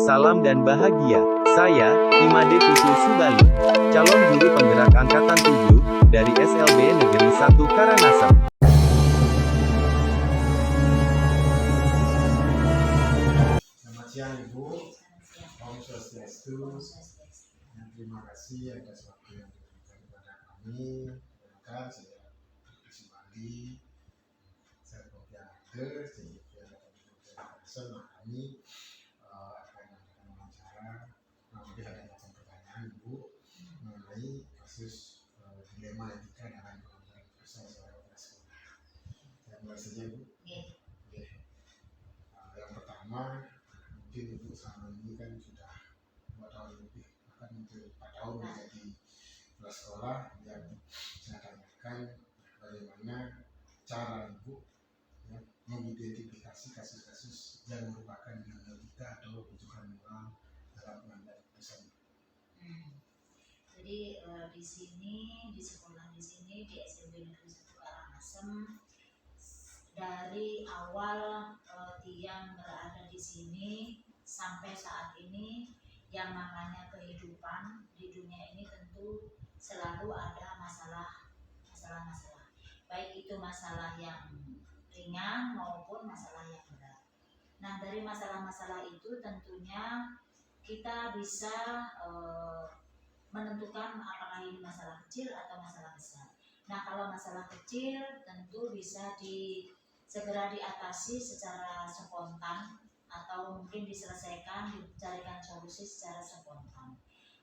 salam dan bahagia. Saya, Imade Putu Subali, calon guru penggerak Angkatan 7, dari SLB Negeri 1 Karangasem. Selamat siang Ibu, Om Swastiastu. Terima kasih atas waktu yang diberikan kepada kami. Perkenalkan, saya Putu Subali, saya Proviander, jadi kami akan wawancara. Nanti ada pertanyaan Ibu mengenai kasus dilema etika dalam pengambilan keputusan seorang kepala sekolah. Saya mulai saja Bu. Yang pertama, mungkin Ibu selama ini kan sudah 2 tahun lebih, bahkan hampir 4 tahun menjadi kepala sekolah. Yang saya tanyakan bagaimana cara Ibu mengidentifikasi kasus-kasus yang merupakan dilema etika atau kebutuhan moral dalam pengambilan keputusan. Jadi di sini, di sekolah di sini di SLB Negeri 1 Karangasem, dari awal Tiang berada di sini sampai saat ini, yang namanya kehidupan di dunia ini tentu selalu ada masalah-masalah, baik itu masalah yang ringan maupun masalah yang berat. Nah, dari masalah-masalah itu tentunya kita bisa menentukan apakah ini masalah kecil atau masalah besar. Nah, kalau masalah kecil tentu bisa segera diatasi secara spontan atau mungkin diselesaikan, dicarikan solusi secara spontan.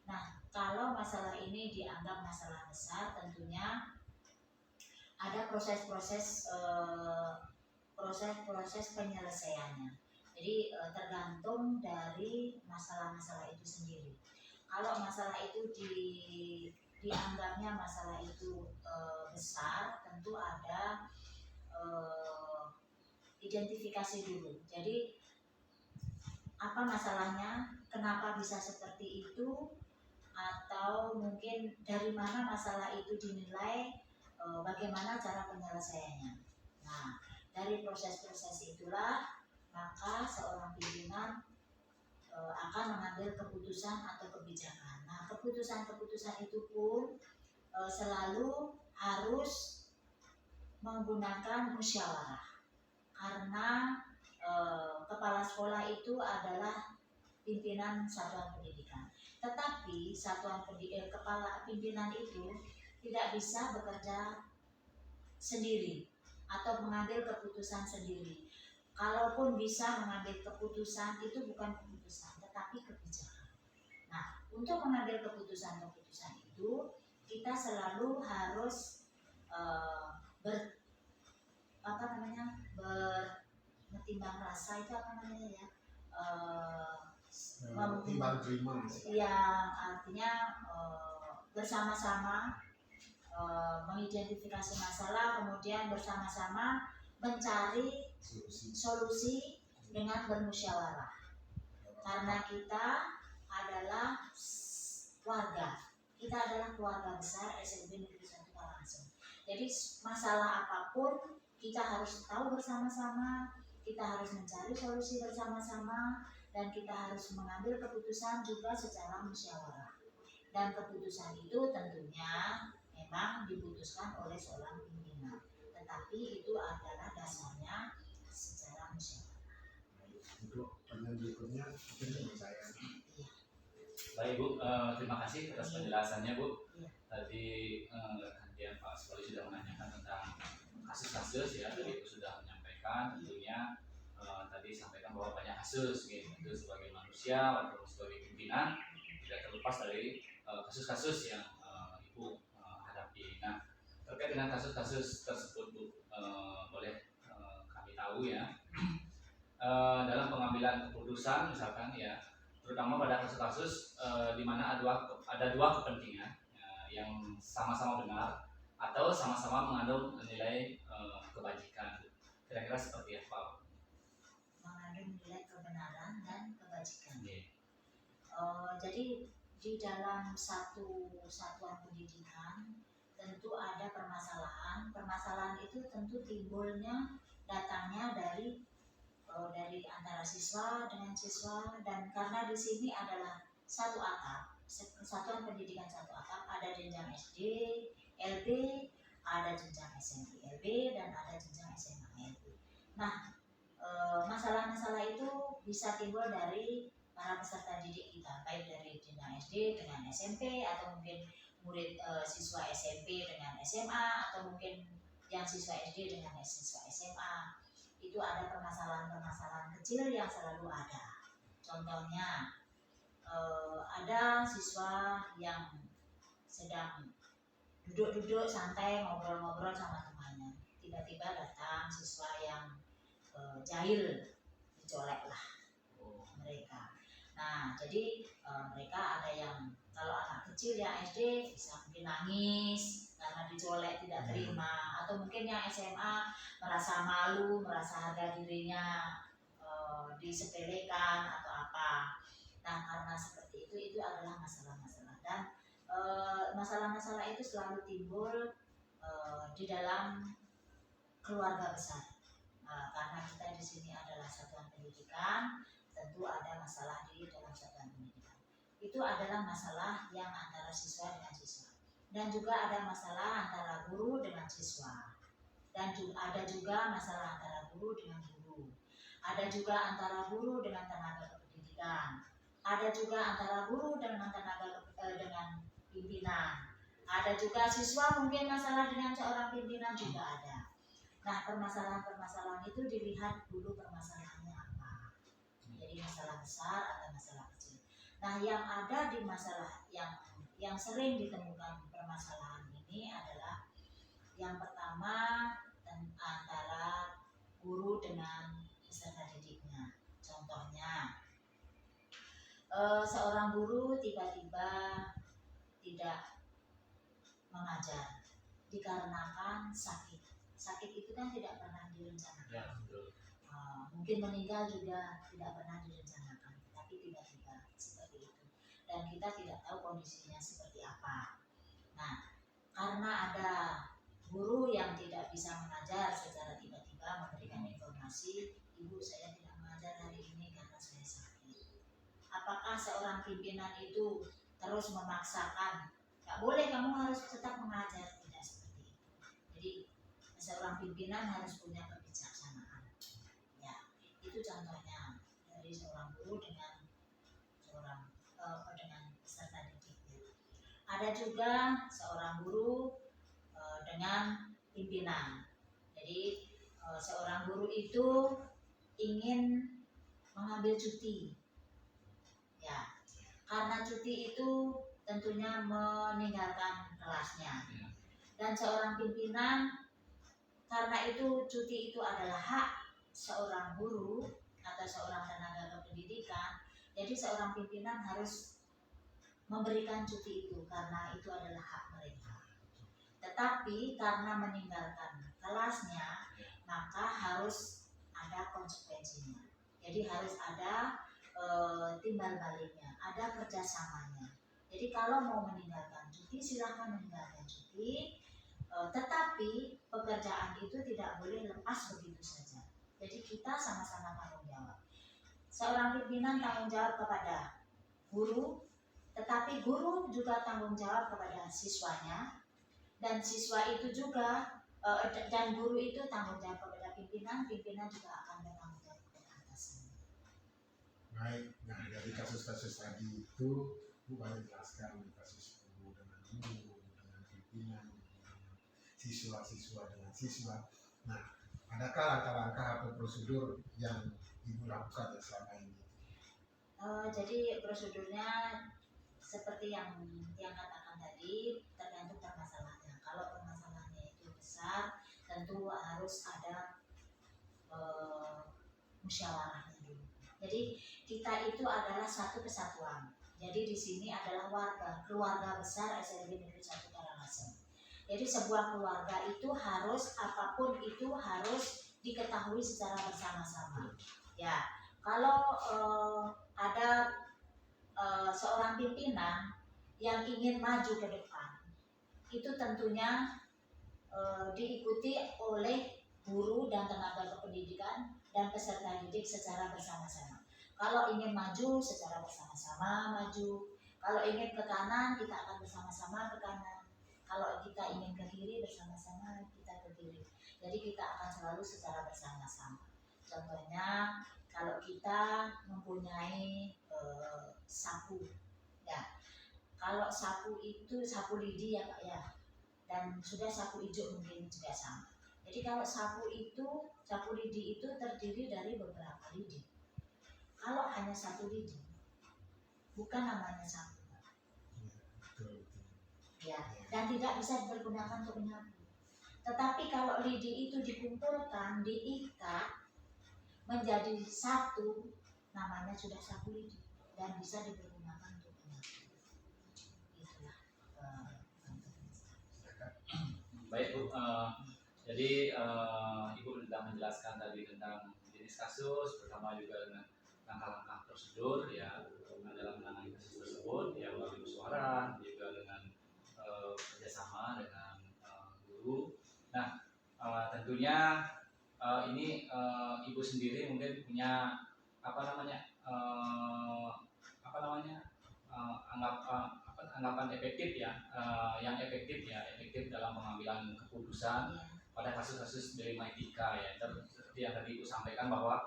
Nah, kalau masalah ini dianggap masalah besar, tentunya ada proses-proses penyelesaiannya. Jadi tergantung dari masalah-masalah itu sendiri. Kalau masalah itu dianggapnya masalah itu besar, tentu ada identifikasi dulu. Jadi apa masalahnya, kenapa bisa seperti itu, atau mungkin dari mana masalah itu dinilai, bagaimana cara penyelesaiannya. Nah, dari proses-proses itulah maka seorang pimpinan akan mengambil keputusan atau kebijakan. Nah, keputusan-keputusan itu pun selalu harus menggunakan musyawarah, karena kepala sekolah itu adalah pimpinan satuan pendidikan. Tetapi kepala pimpinan itu tidak bisa bekerja sendiri atau mengambil keputusan sendiri. Kalaupun bisa mengambil keputusan, itu bukan keputusan, tetapi kebijakan. Nah, untuk mengambil keputusan-keputusan itu, kita selalu harus bertimbang rasa, itu apa namanya ya? Timbang terima. Ya, artinya bersama-sama mengidentifikasi masalah, kemudian bersama-sama mencari solusi dengan bermusyawarah. Karena kita adalah keluarga besar SLB Negeri 1 Karangasem. Jadi masalah apapun kita harus tahu bersama-sama, kita harus mencari solusi bersama-sama, dan kita harus mengambil keputusan juga secara musyawarah. Dan keputusan itu tentunya memang diputuskan oleh seorang pimpinan, tetapi itu adalah dasarnya secara musyawarah. Untuk pertanyaan berikutnya, mungkin saya. Baik Bu, terima kasih atas penjelasannya Bu. Tadi kemudian Pak Sekali sudah menanyakan tentang kasus-kasus ya, tadi Ibu sudah menyampaikan tentunya tadi sampaikan bahwa banyak kasus gitu. Itu sebagai manusia atau sebagai pimpinan tidak terlepas dari kasus-kasus yang Ibu hadapi. Nah, terkait dengan kasus-kasus tersebut Bu, boleh kami tahu ya, dalam pengambilan keputusan misalkan ya, terutama pada kasus-kasus di mana ada dua kepentingan yang sama-sama benar atau sama-sama mengandung nilai kebajikan. Kira-kira seperti apa? Mengandung nilai kebenaran dan kebajikan. Yeah. Jadi di dalam satu satuan pendidikan tentu ada permasalahan. Permasalahan itu tentu datangnya dari dari antara siswa dengan siswa, dan karena di sini adalah satu atap, Satuan Pendidikan satu atap, ada jenjang SD, LB, ada jenjang SMP LB, dan ada jenjang SMA LB. Nah, masalah-masalah itu bisa timbul dari para peserta didik kita, baik dari jenjang SD dengan SMP, atau mungkin murid siswa SMP dengan SMA, atau mungkin yang siswa SD dengan siswa SMA. Itu ada permasalahan-permasalahan kecil yang selalu ada. Contohnya, ada siswa yang sedang duduk-duduk santai ngobrol-ngobrol sama temannya, tiba-tiba datang siswa yang jahil, dicolek lah mereka. Nah, jadi mereka ada yang, kalau anak kecil yang SD bisa mungkin nangis karena dicolek, tidak terima, atau mungkin yang SMA merasa malu, merasa harga dirinya disepelekan atau apa. Nah, karena seperti itu adalah masalah-masalah, dan masalah-masalah itu selalu timbul di dalam keluarga besar. Karena kita di sini adalah satuan pendidikan, tentu ada masalah di dalam satuan pendidikan. Itu adalah masalah yang antara siswa dengan siswa, dan juga ada masalah antara guru dengan siswa, dan ada juga masalah antara guru dengan guru, ada juga antara guru dengan tenaga kependidikan, ada juga antara guru dengan dengan pimpinan, ada juga siswa mungkin masalah dengan seorang pimpinan juga ada. Nah, permasalahan-permasalahan itu dilihat dulu permasalahannya apa. Jadi masalah besar atau masalah kecil. Nah, yang ada di masalah yang sering ditemukan permasalahan ini adalah yang pertama antara guru dengan peserta didiknya. Contohnya, seorang guru tiba-tiba tidak mengajar dikarenakan sakit. Sakit itu kan tidak pernah direncanakan. Ya, betul. Mungkin meninggal juga tidak pernah direncanakan, tapi tiba-tiba seperti itu. Dan kita tidak tahu kondisinya seperti apa. Nah, karena ada guru yang tidak bisa mengajar secara tiba-tiba memberikan informasi, "Ibu, saya tidak mengajar hari ini karena saya sakit." Apakah seorang pimpinan itu terus memaksakan, "Gak boleh, kamu harus tetap mengajar"? Tidak seperti itu. Jadi seorang pimpinan harus punya kebijaksanaan. Ya, itu contohnya dari seorang guru dengan peserta didiknya. Ada juga seorang guru dengan pimpinan. Jadi seorang guru itu ingin mengambil cuti. Ya, karena cuti itu tentunya meninggalkan kelasnya. Dan seorang pimpinan, karena itu cuti itu adalah hak seorang guru atau seorang tenaga kependidikan, jadi seorang pimpinan harus memberikan cuti itu karena itu adalah hak mereka. Tetapi karena meninggalkan kelasnya, maka harus ada konsekuensinya. Jadi harus ada timbal baliknya, ada kerjasamanya. Jadi kalau mau meninggalkan cuti, silahkan meninggalkan cuti. Tetapi pekerjaan itu tidak boleh lepas begitu saja. Jadi kita sama-sama tanggung jawab. Seorang pimpinan tanggung jawab kepada guru, tetapi guru juga tanggung jawab kepada siswanya, dan siswa itu juga dan guru itu tanggung jawab kepada pimpinan, pimpinan juga akan bertanggung jawab kepada atasannya. Baik, nah dari kasus-kasus tadi itu Bu banyak jelaskan kasus guru dengan guru, dengan pimpinan, siswa-siswa dengan siswa. Nah, adakah langkah-langkah atau prosedur yang Ibu lakukan selama ini? Jadi prosedurnya seperti yang katakan tadi, tergantung permasalahannya. Kalau permasalahannya itu besar, tentu harus ada musyawarahnya dulu. Jadi kita itu adalah satu kesatuan. Jadi di sini adalah keluarga besar SLB Negeri 1 Karangasem. Jadi sebuah keluarga itu harus, apapun itu harus diketahui secara bersama-sama. Ya, kalau ada seorang pimpinan yang ingin maju ke depan, itu tentunya diikuti oleh guru dan tenaga kependidikan dan peserta didik secara bersama-sama. Kalau ingin maju secara bersama-sama maju. Kalau ingin ke kanan kita akan bersama-sama ke kanan. Kalau kita ingin ke kiri bersama-sama kita ke kiri. Jadi kita akan selalu secara bersama-sama. Contohnya kalau kita mempunyai sapu, ya. Kalau sapu itu sapu lidi ya Pak ya, dan sudah sapu hijau mungkin juga sama. Jadi kalau sapu lidi itu terdiri dari beberapa lidi. Kalau hanya satu lidi, bukan namanya sapu. Betul. Ya, dan tidak bisa dipergunakan untuk menyapu. Tetapi kalau lidi itu dikumpulkan, diikat menjadi satu, namanya sudah sapu lidi dan bisa dipergunakan untuk menyapu. Itulah. Baik Bu, jadi Ibu sudah menjelaskan tadi tentang jenis kasus, pertama juga dengan langkah-langkah prosedur ya dalam menangani kasus tersebut, ya melalui musyawarah, juga dengan kerjasama dengan guru. Nah, tentunya ini Ibu sendiri mungkin punya anggapan efektif ya, yang efektif dalam pengambilan keputusan pada kasus-kasus dilema etika ya. Seperti yang tadi Ibu sampaikan bahwa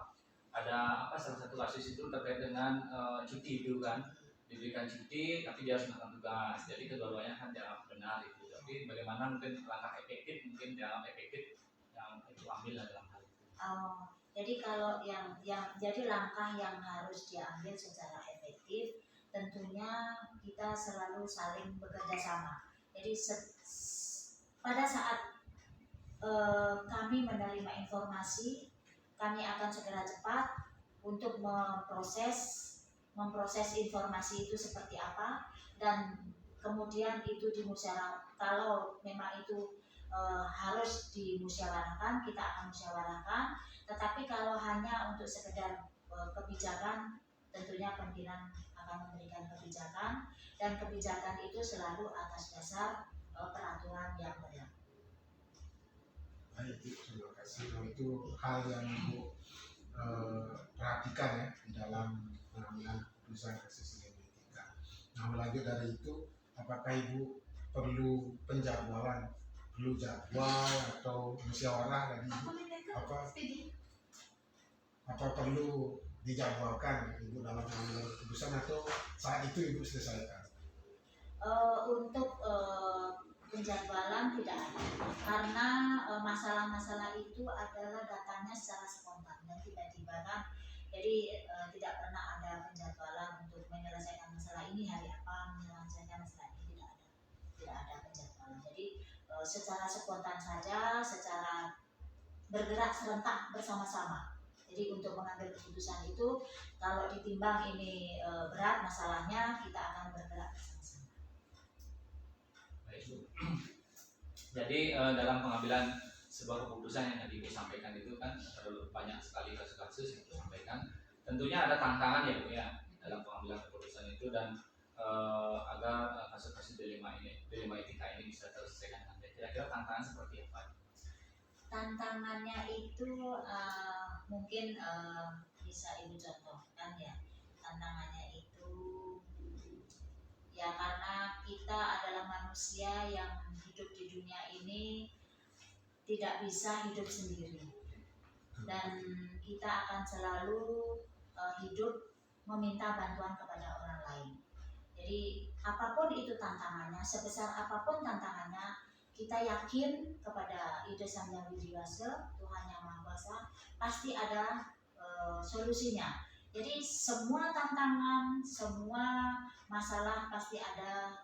ada salah satu kasus itu terkait dengan cuti itu kan, diberikan cuti tapi dia harus melakukan tugas. Jadi kedua-duanya kan dianggap benar itu. Tapi bagaimana mungkin langkah efektif yang itu ambil dalam hal itu. Jadi kalau jadi langkah yang harus diambil secara efektif, tentunya kita selalu saling bekerja sama. Jadi pada saat kami menerima informasi, kami akan segera cepat untuk memproses informasi itu seperti apa, dan kemudian itu dimusyawarahkan. Kalau memang itu harus dimusyawarahkan, kita akan musyawarahkan. Tetapi kalau hanya untuk sekedar kebijakan, tentunya pimpinan akan memberikan kebijakan, dan kebijakan itu selalu atas dasar peraturan yang berlaku. Baik, terima kasih. Itu hal yang Ibu perhatikan ya di dalam pengambilan keputusan kasus dilema etika. Nah, melanjut dari itu, apakah Ibu perlu penjadwalan, perlu jadwal atau musyawarah tadi apa perlu dijadwalkan Ibu dalam pengambilan keputusan atau saat itu Ibu selesaikan? Untuk penjadwalan tidak ada, karena masalah-masalah itu adalah datangnya secara spontan dan tiba-tiba kan. Jadi tidak pernah ada penjadwalan untuk menyelesaikan masalah ini hari apa, menyelesaikan masalah ini tidak ada penjadwalan. Jadi secara spontan saja, secara bergerak serentak bersama-sama. Jadi untuk mengambil keputusan itu, kalau ditimbang ini berat masalahnya, kita akan bergerak bersama-sama. Baik Bu. Jadi dalam pengambilan sebuah keputusan yang tadi Ibu sampaikan itu kan terlalu banyak sekali kasus-kasus yang Ibu sampaikan. Tentunya ada tantangan ya Bu ya dalam pengambilan keputusan itu, dan agar kasus-kasus dilema etika ini bisa terselesaikan dengan baik. Kira-kira tantangan seperti apa? Tantangannya itu mungkin bisa Ibu contohkan ya. Tantangannya itu ya karena kita adalah manusia yang hidup di dunia ini tidak bisa hidup sendiri, dan kita akan selalu hidup meminta bantuan kepada orang lain. Jadi apapun itu tantangannya, sebesar apapun tantangannya, kita yakin kepada Ida Sang Hyang Widi Wasa, Tuhan Yang Maha Kuasa, pasti ada solusinya. Jadi semua tantangan, semua masalah pasti ada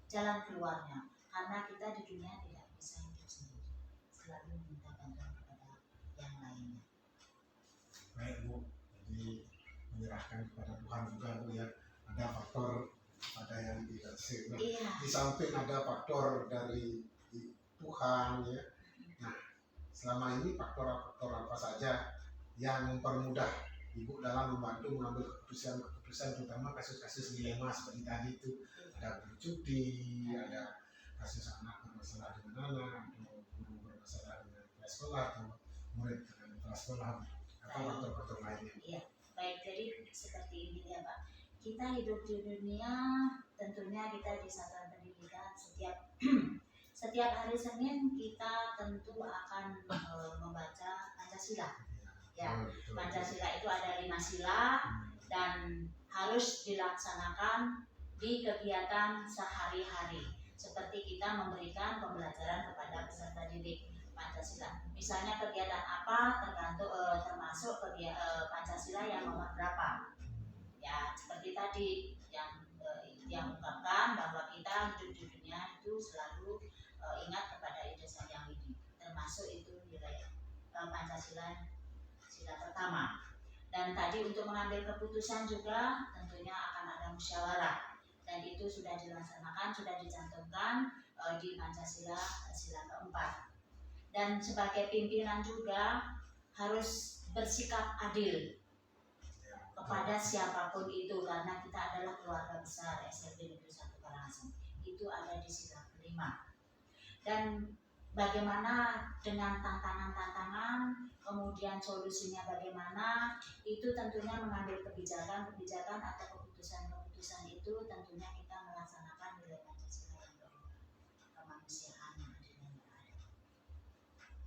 jalan keluarnya, karena kita di dunia tidak bisa hidup sendiri, selalu minta bantuan kepada yang lainnya. Baik Bu, jadi menyerahkan kepada Tuhan juga Bu ya. Ada faktor ada yang tidak sih. Iya. Di samping ada faktor dari Tuhan ya. Nah, selama ini faktor-faktor apa saja yang mempermudah Ibu dalam membantu mengambil keputusan terutama kasus-kasus dilema seperti tadi itu, ada bercuti, ada kasus anak bermasalah dengan anak, atau guru bermasalah dengan kepala sekolah atau murid dengan kepala sekolah, apa faktor-faktor lainnya? Iya, baik. Jadi seperti ini ya Pak. Kita hidup di dunia, tentunya kita di satuan pendidikan setiap hari Senin kita tentu akan membaca Pancasila. Ya, Pancasila itu ada 5 sila dan harus dilaksanakan di kegiatan sehari-hari. Seperti kita memberikan pembelajaran kepada peserta didik Pancasila. Misalnya kegiatan apa termasuk Pancasila yang nomor berapa. Ya, seperti tadi yang ungkapkan bahwa kita hidup di dunia itu selalu ingat kepada ide Sang Hyang Widi. Termasuk itu nilai Pancasila sila pertama. Dan tadi untuk mengambil keputusan juga tentunya akan ada musyawarah. Dan itu sudah dilaksanakan, sudah dicantumkan di Pancasila sila keempat. Dan sebagai pimpinan juga harus bersikap adil kepada siapapun itu, karena kita adalah keluarga besar SLB Negeri 1 Karangasem. Itu ada di sila kelima. Dan bagaimana dengan tantangan-tantangan, kemudian solusinya bagaimana, itu tentunya mengambil kebijakan atau keputusan itu tentunya kita melaksanakan nilai Pancasila yang berubah, kemanusiaan yang adil dan beradab.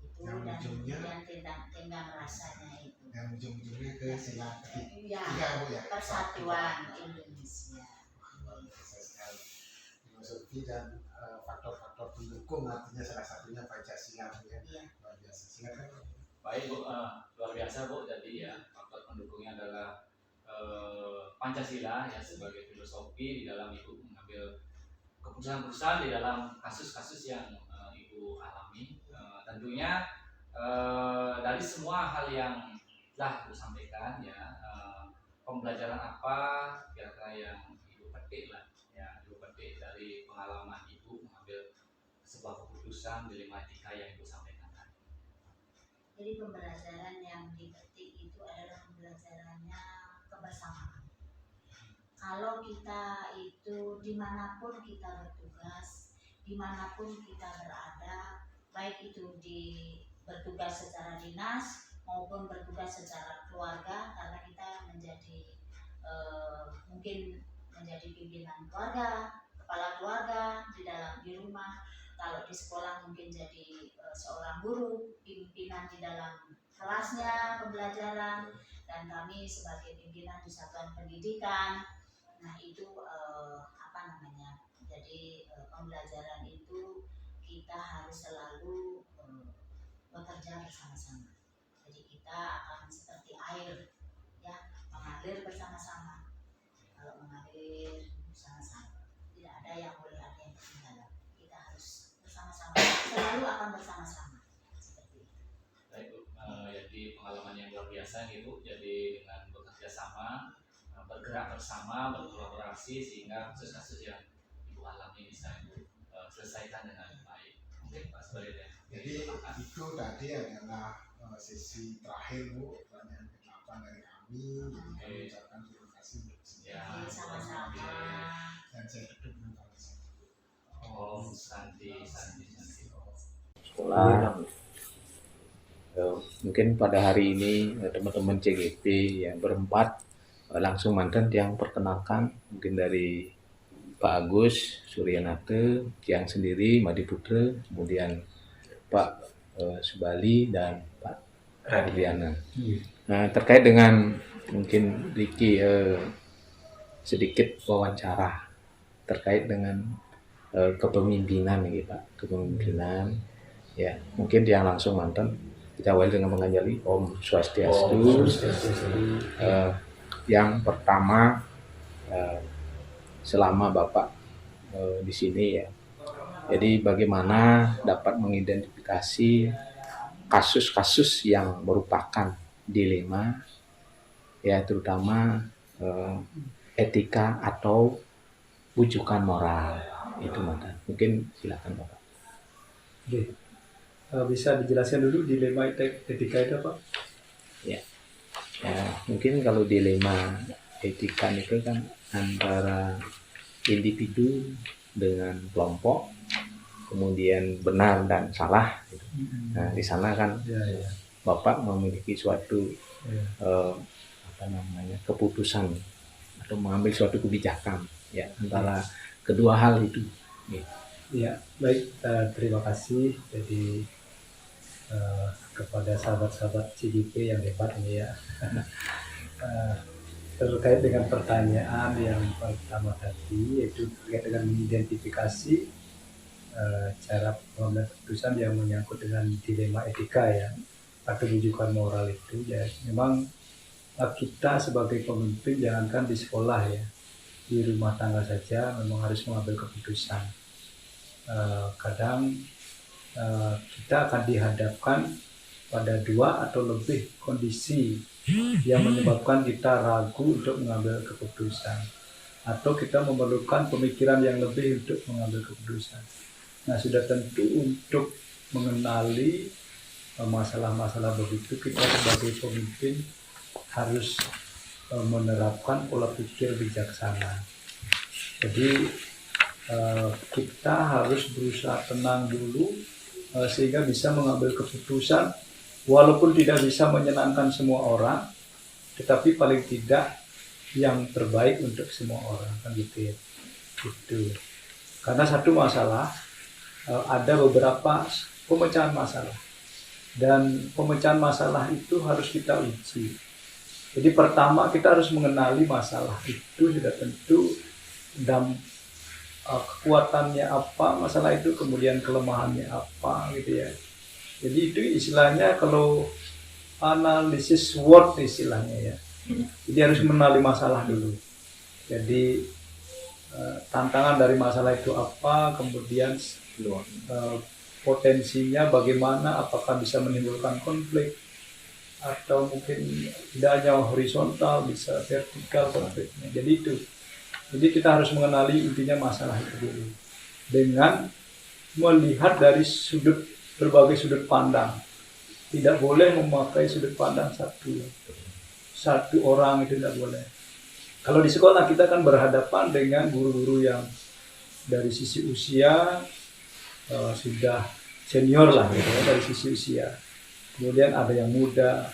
Itu Yang dan ujungnya, kemudian tendang rasanya itu. Dan ujung-ujungnya ke sila Ya, ketiga, Bu ya. persatuan Indonesia. Filosofi dan faktor-faktor pendukung, artinya salah satunya Pancasila, Bu ya. Iya. Luar biasa. Silakan. Baik Bu, luar biasa Bu. Jadi ya faktor pendukungnya adalah Pancasila ya sebagai filosofi di dalam Ibu mengambil keputusan-keputusan di dalam kasus-kasus yang Ibu alami. Tentunya dari semua hal yang telah Ibu sampaikan ya, pembelajaran apa kira-kira yang Ibu petik lah ya, Ibu petik dari pengalaman Ibu mengambil sebuah keputusan di 5 etika yang Ibu sampaikan tadi. Jadi pembelajaran yang dipetik itu adalah pembelajarannya kebersamaan. Kalau kita itu dimanapun kita bertugas, dimanapun kita berada, baik itu bertugas secara dinas maupun bertugas secara keluarga, karena kita menjadi mungkin menjadi pimpinan keluarga, kepala keluarga di rumah. Kalau di sekolah mungkin jadi seorang guru, pimpinan di dalam kelasnya, pembelajaran, dan kami sebagai pimpinan di satuan pendidikan. Nah itu jadi pembelajaran itu kita harus selalu bekerja bersama-sama. Jadi kita akan seperti air, ya, mengalir bersama-sama. Kalau mengalir bersama-sama, tidak ada yang boleh ada yang ketinggalan. Kita harus bersama-sama, selalu akan bersama-sama. Seperti itu. Baik Bu, jadi pengalaman yang luar biasa nih Bu. Jadi dengan bekerja sama, bergerak bersama, berkolaborasi sehingga kasus-kasus yang Ibu alami bisa Ibu selesaikan dengan baik. Mungkin Pak sebagai Jadi itu tadi adalah sesi terakhir, Bu, pertanyaan ke-8 dari kami. Jadi kami ucapkan terima kasih untuk Ya, Sama-sama. dan saya tutup dengan kalimat. Om Santi. Sekolah. Mungkin pada hari ini teman-teman CGP ya berempat langsung mantan yang perkenalkan, mungkin dari Pak Agus Suryanate, yang sendiri Madi Putra, kemudian Pak Subali dan Pak Ardiana. Nah, terkait dengan mungkin Riki sedikit wawancara terkait dengan kepemimpinan nih Pak, kepemimpinan ya, mungkin yang langsung mantan kita awali dengan menganjali Om Swastiastu. Yang pertama selama Bapak di sini ya, jadi bagaimana dapat mengidentifikasi kasus-kasus yang merupakan dilema ya, terutama etika atau wujukan moral itu mantan. Mungkin silakan Bapak. Oke. Bisa dijelaskan dulu dilema etika itu apa? Ya, mungkin kalau dilema etika itu kan antara individu dengan kelompok kemudian benar dan salah. Gitu. Nah di sana kan Ya, ya. Bapak memiliki suatu Ya. keputusan atau mengambil suatu kebijakan ya antara kedua hal itu. Ya, baik. Terima kasih. Jadi kepada sahabat-sahabat CGP yang hebat ini ya. Terkait dengan pertanyaan yang pertama tadi, yaitu terkait dengan mengidentifikasi cara pengambilan keputusan yang menyangkut dengan dilema etika ya atau rujukan moral itu ya. Memang kita sebagai pemimpin jangankan di sekolah ya, di rumah tangga saja memang harus mengambil keputusan. Kadang kita akan dihadapkan pada 2 atau lebih kondisi yang menyebabkan kita ragu untuk mengambil keputusan atau kita memerlukan pemikiran yang lebih untuk mengambil keputusan. Nah, sudah tentu untuk mengenali masalah-masalah begitu kita sebagai pemimpin harus menerapkan pola pikir bijaksana. Jadi kita harus berusaha tenang dulu sehingga bisa mengambil keputusan walaupun tidak bisa menyenangkan semua orang, tetapi paling tidak yang terbaik untuk semua orang kan gitu ya. Gitu. Karena satu masalah ada beberapa pemecahan masalah dan pemecahan masalah itu harus kita uji. Jadi pertama kita harus mengenali masalah itu sudah tentu dan kekuatannya apa masalah itu, kemudian kelemahannya apa gitu ya. Jadi itu istilahnya kalau analisis SWOT istilahnya ya. Jadi harus mengenali masalah dulu. Jadi tantangan dari masalah itu apa, kemudian potensinya bagaimana, apakah bisa menimbulkan konflik atau mungkin tidak hanya horizontal, bisa vertikal konfliknya. Jadi itu. Jadi kita harus mengenali intinya masalah itu dulu dengan melihat dari berbagai sudut pandang. Tidak boleh memakai sudut pandang satu orang, itu tidak boleh. Kalau di sekolah kita kan berhadapan dengan guru-guru yang dari sisi usia sudah senior lah gitu ya, dari sisi usia. Kemudian ada yang muda,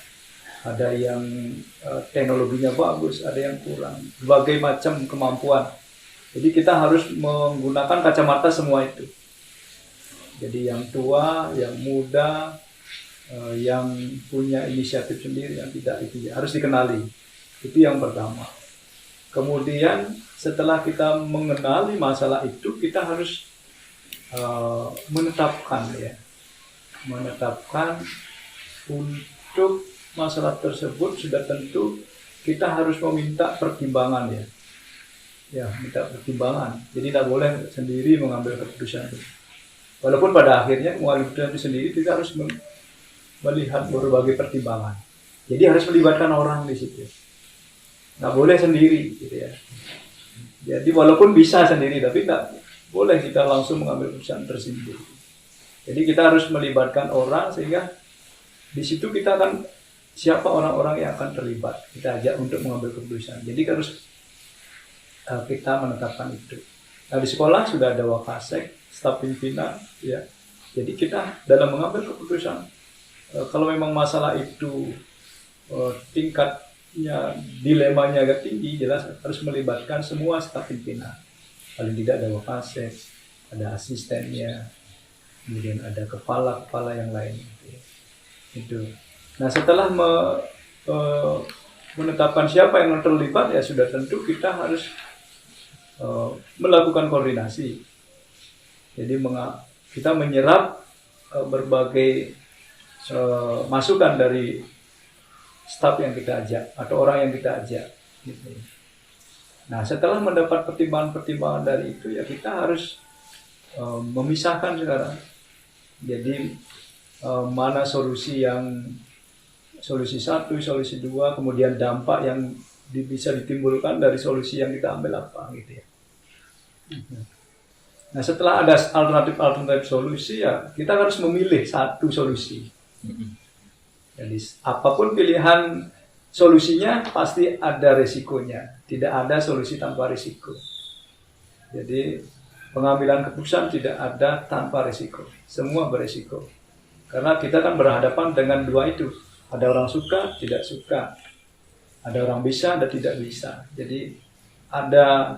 ada yang teknologinya bagus, ada yang kurang, berbagai macam kemampuan. Jadi kita harus menggunakan kacamata semua itu. Jadi yang tua, yang muda, yang punya inisiatif sendiri, yang tidak, itu harus dikenali. Itu yang pertama. Kemudian setelah kita mengenali masalah itu, kita harus menetapkan untuk masalah tersebut sudah tentu kita harus meminta pertimbangan ya minta pertimbangan. Jadi tidak boleh sendiri mengambil keputusan itu. Walaupun pada akhirnya mengambil keputusan itu sendiri kita harus melihat berbagai pertimbangan. Jadi harus melibatkan orang di situ. Nggak boleh sendiri gitu ya. Jadi walaupun bisa sendiri tapi nggak boleh kita langsung mengambil keputusan tersendiri. Jadi kita harus melibatkan orang sehingga di situ kita akan siapa orang-orang yang akan terlibat, kita ajak untuk mengambil keputusan. Jadi harus kita menetapkan itu. Nah di sekolah sudah ada wakasek, staf pimpinan, ya. Jadi kita dalam mengambil keputusan, kalau memang masalah itu tingkatnya dilemanya agak tinggi, jelas harus melibatkan semua staf pimpinan. Paling tidak ada wakasek, ada asistennya, kemudian ada kepala-kepala yang lain. Itu. Nah setelah menetapkan siapa yang terlibat ya sudah tentu kita harus melakukan koordinasi. Jadi kita menyerap berbagai masukan dari staf yang kita ajak atau orang yang kita ajak. Gitu. Nah setelah mendapat pertimbangan-pertimbangan dari itu ya kita harus memisahkan sekarang. Jadi mana solusi 1, solusi 2, kemudian dampak yang bisa ditimbulkan dari solusi yang kita ambil apa gitu ya. Nah setelah ada alternatif solusi ya kita harus memilih satu solusi. Jadi apapun pilihan solusinya pasti ada resikonya, tidak ada solusi tanpa risiko. Jadi pengambilan keputusan tidak ada tanpa risiko. Semua berisiko. Karena kita kan berhadapan dengan dua itu. Ada orang suka, tidak suka. Ada orang bisa, ada tidak bisa. Jadi ada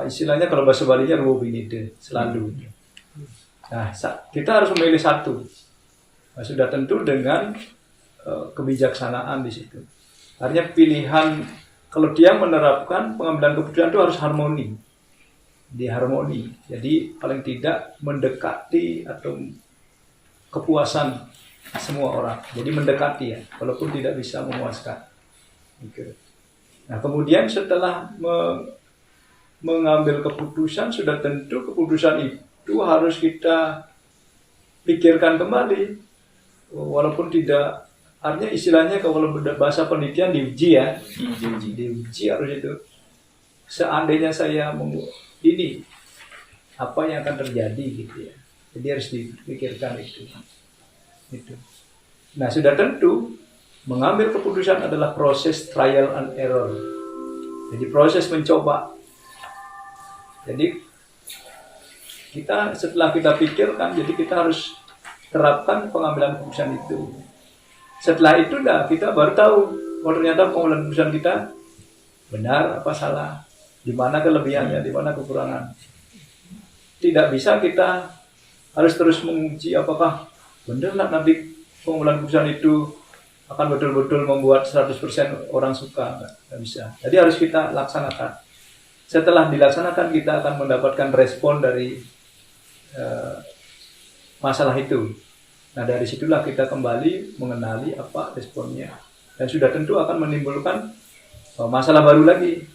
istilahnya kalau bahasa Balinya ruwo binide, selalu. Nah, kita harus memilih satu. Nah, sudah tentu dengan kebijaksanaan di situ. Artinya pilihan, kalau dia menerapkan pengambilan keputusan itu harus harmoni. Diharmoni. Jadi paling tidak mendekati atau kepuasan semua orang. Jadi mendekati ya, walaupun tidak bisa memuaskan. Gitu. Nah, kemudian setelah mengambil keputusan, sudah tentu keputusan itu harus kita pikirkan kembali. Walaupun tidak, artinya istilahnya kalau bahasa penelitian diuji ya. Diuji harus itu. Seandainya saya ini, apa yang akan terjadi gitu ya. Jadi harus dipikirkan itu. Nah, sudah tentu mengambil keputusan adalah proses trial and error. Jadi proses mencoba. Jadi setelah kita pikirkan, jadi kita harus terapkan pengambilan keputusan itu. Setelah itu kita baru tahu, oh ternyata pengambilan keputusan kita benar apa salah, di mana kelebihannya, di mana kekurangan. Tidak bisa kita harus terus menguji apakah benar nanti pengambilan keputusan itu akan betul-betul membuat 100% orang suka. Nggak bisa. Jadi harus kita laksanakan. Setelah dilaksanakan, kita akan mendapatkan respon dari masalah itu. Nah, dari situlah kita kembali mengenali apa responnya. Dan sudah tentu akan menimbulkan masalah baru lagi.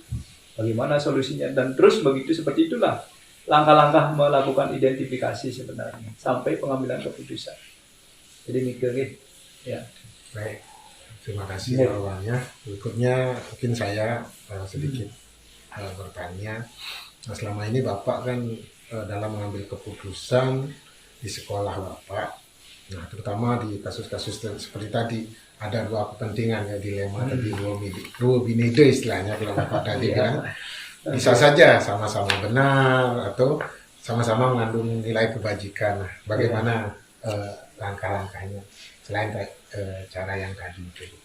Bagaimana solusinya. Dan terus begitu, seperti itulah langkah-langkah melakukan identifikasi sebenarnya. Sampai pengambilan keputusan. Jadi mikirnya, ya. Baik, terima kasih jawabannya. Berikutnya mungkin saya sedikit bertanya. Nah, selama ini Bapak kan dalam mengambil keputusan di sekolah Bapak, nah terutama di kasus-kasus seperti tadi, ada dua kepentingan ya, dilema tadi, dua binide istilahnya kalau Bapak tadi kan. Bisa saja sama-sama benar atau sama-sama mengandung nilai kebajikan. Nah, bagaimana langkah-langkahnya selain cara yang tadi itu?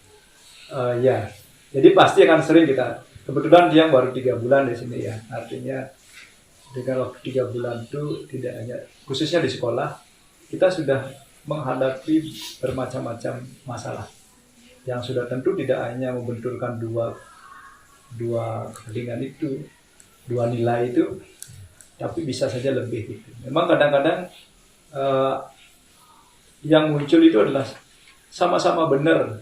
Ya, jadi pasti akan sering kita. Kebetulan dia baru 3 bulan di sini ya. Artinya dengan waktu 3 bulan itu tidak hanya khususnya di sekolah, kita sudah menghadapi bermacam-macam masalah yang sudah tentu tidak hanya membenturkan dua kepentingan itu, dua nilai itu, tapi bisa saja lebih gitu. Memang kadang-kadang yang muncul itu adalah sama-sama benar.